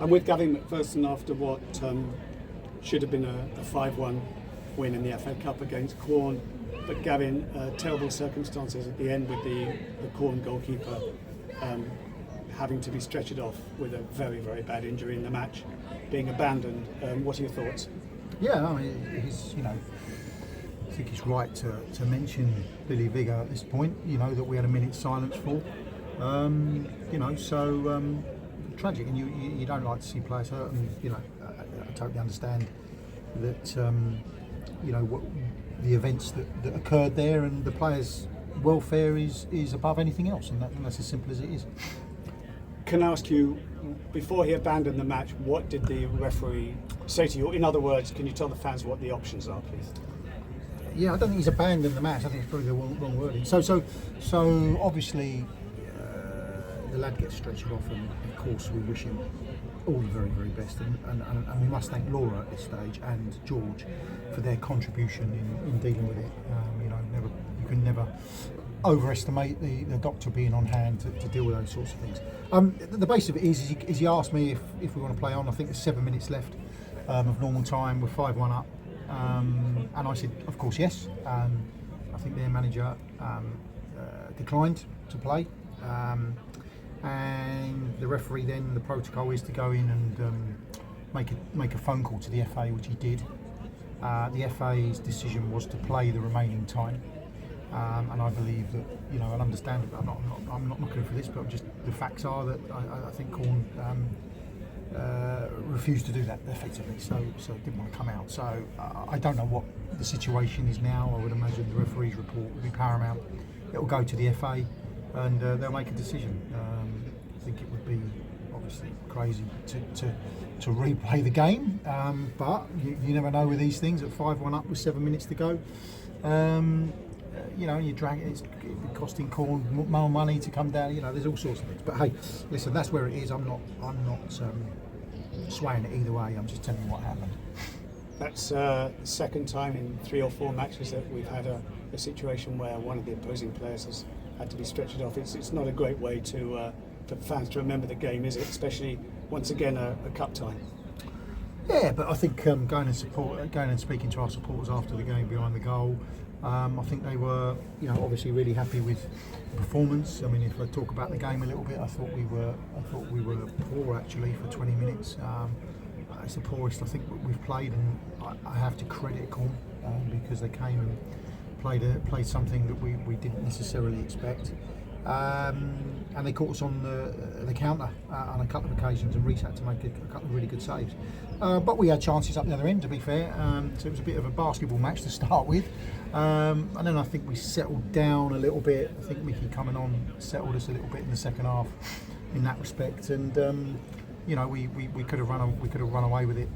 And with Gavin McPherson, after what should have been a 5-1 win in the FA Cup against Quorn, but Gavin, terrible circumstances at the end with the Quorn goalkeeper having to be stretchered off with a very, very bad injury in the match, being abandoned. What are your thoughts? Yeah, I mean, I think it's right to mention Billy Vigor at this point, that we had a minute's silence for. Tragic, and you don't like to see players hurt, and I totally understand that what the events that occurred there, and the players' welfare is above anything else, and that's as simple as it is. Can I ask you, before he abandoned the match, what did the referee say to you? In other words, can you tell the fans what the options are, please? Yeah, I don't think he's abandoned the match. I think it's probably the wrong wording. So obviously the lad gets stretched off, and of course we wish him all the very, very best, and we must thank Laura at this stage and George for their contribution in dealing with it. You can never overestimate the doctor being on hand to deal with those sorts of things. The base of it is he asked me if we want to play on. I think there's 7 minutes left of normal time. We're 5-1 up, and I said, of course, yes. I think their manager declined to play. And the referee then, the protocol is to go in and make a phone call to the FA, which he did. The FA's decision was to play the remaining time, and I believe that, and understand it. I'm not looking for this, but just the facts are that I think Quorn refused to do that effectively, so didn't want to come out. So I don't know what the situation is now. I would imagine the referee's report will be paramount. It will go to the FA, and they'll make a decision. I think it would be obviously crazy to replay the game, but you never know with these things. At 5-1 up with 7 minutes to go, you drag it. It's costing Quorn more money to come down. There's all sorts of things. But hey, listen, that's where it is. I'm not swaying it either way. I'm just telling you what happened. That's the second time in 3 or 4 matches that we've had a situation where one of the opposing players has had to be stretched off. It's not a great way for fans to remember the game, is it? Especially once again a cup tie. Yeah, but I think going and speaking to our supporters after the game behind the goal, I think they were, obviously really happy with the performance. I mean, if I talk about the game a little bit, I thought we were poor actually for 20 minutes. It's the poorest I think we've played, and I have to credit Quorn because they came and played something that we didn't necessarily expect. And they caught us on the counter on a couple of occasions, and Reece had to make a couple of really good saves. But we had chances up the other end, to be fair. So it was a bit of a basketball match to start with. And then I think we settled down a little bit. I think Mickey coming on settled us a little bit in the second half in that respect. And we could have run away with it,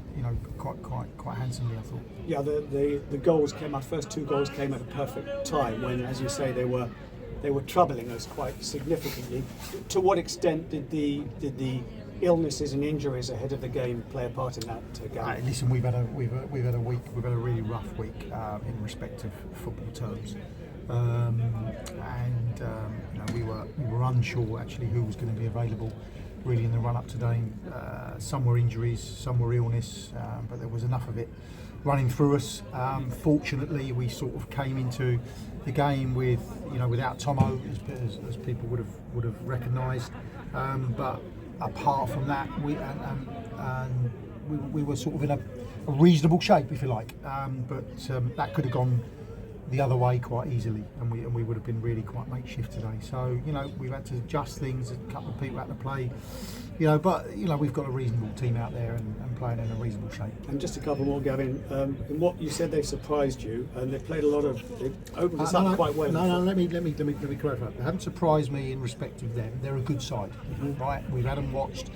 quite handsomely, I thought. Yeah, the goals came. Our first 2 goals came at a perfect time when, as you say, they were troubling us quite significantly. To what extent did the illnesses and injuries ahead of the game play a part in that game? Listen, we've had a really rough week in respect of football terms, we were unsure actually who was going to be available really in the run up today. Some were injuries, some were illness, but there was enough of it running through us. Fortunately, we sort of came into the game with, without Tomo, as people would have recognised. But apart from that, we were sort of in a reasonable shape, if you like. But that could have gone the other way quite easily, and we would have been really quite makeshift today. So we've had to adjust things. A couple of people had to play. But we've got a reasonable team out there and playing in a reasonable shape. And just a couple more, Gavin. In what you said, they surprised you, and they played they opened us up quite well. No, let me clarify. They haven't surprised me in respect of them. They're a good side, right? We've had them watched.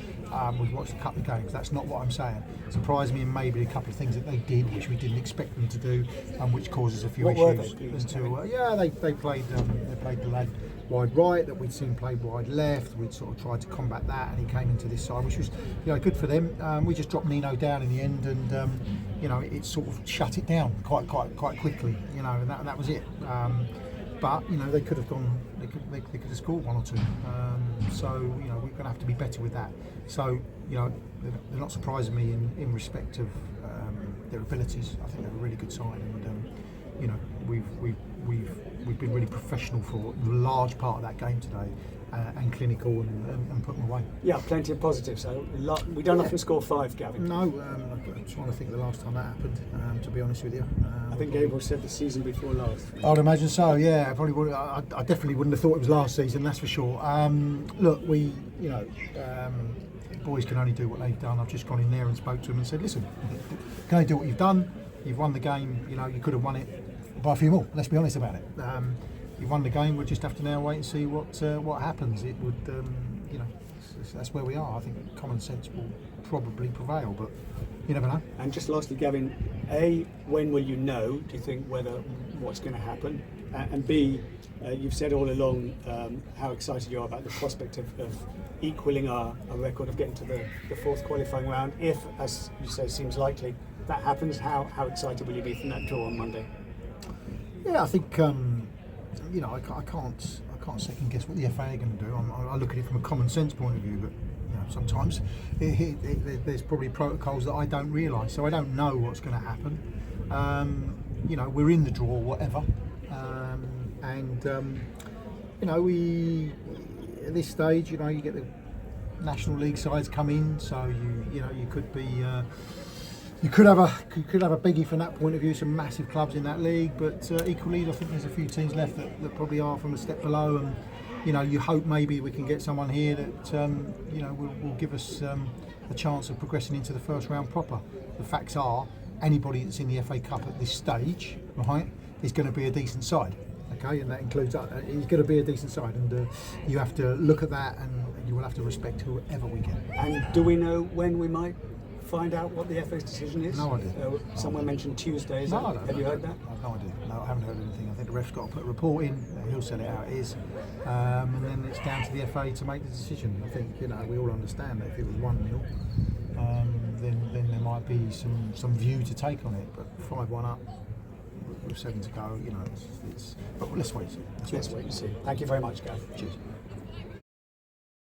We've watched a couple of games. That's not what I'm saying. Surprised me in maybe a couple of things that they did, which we didn't expect them to do, and which causes a few issues. They played the lad wide right that we'd seen play wide left. We'd sort of tried to combat that, and he came into this side, which was good for them. We just dropped Nino down in the end, and it sort of shut it down quite quickly. And that was it. but they could have gone. They could have scored one or two. So we're going to have to be better with that. So they're not surprising me in respect of their abilities. I think they're a really good side, and we've been really professional for the large part of that game today. And clinical and put them away. Yeah, plenty of positives. So we don't often score 5, Gavin. No, I'm trying to think of the last time that happened. To be honest with you, I think Gabriel said the season before last. I'd imagine so. Yeah, I probably would. I definitely wouldn't have thought it was last season. That's for sure. Look, boys can only do what they've done. I've just gone in there and spoke to them and said, listen, can only do what you've done. You've won the game. You could have won it by a few more. Let's be honest about it. You've won the game. We'll just have to now wait and see what happens. It would, that's where we are. I think common sense will probably prevail, but you never know. And just lastly, Gavin, A, when will you know, do you think, what's going to happen? And B, you've said all along how excited you are about the prospect of equalling our record of getting to the fourth qualifying round. If, as you say, seems likely that happens, how excited will you be from that draw on Monday? Yeah, I think. I can't second guess what the FA are going to do. I look at it from a common sense point of view, but sometimes there's probably protocols that I don't realise, so I don't know what's going to happen. We're in the draw, whatever, we at this stage, you get the National League sides come in, so you could be. You could have a biggie from that point of view, some massive clubs in that league, but equally I think there's a few teams left that probably are from a step below, and you hope maybe we can get someone here that will give us a chance of progressing into the first round proper. The facts are, anybody that's in the FA Cup at this stage, right, is going to be a decent side, okay, and that includes us. It's going to be a decent side, and you have to look at that, and you will have to respect whoever we get. And do we know when we might find out what the FA's decision is? No idea. Someone mentioned Tuesday. Have you heard that? I've no idea. No, I haven't heard anything. I think the ref's got to put a report in. He'll set it how it is, and then it's down to the FA to make the decision. I think we all understand that if it was 1-0, then there might be some view to take on it. But 5-1 up with 7 to go, but let's wait and see. Let's wait and see. Thank you very much, Gav. Cheers.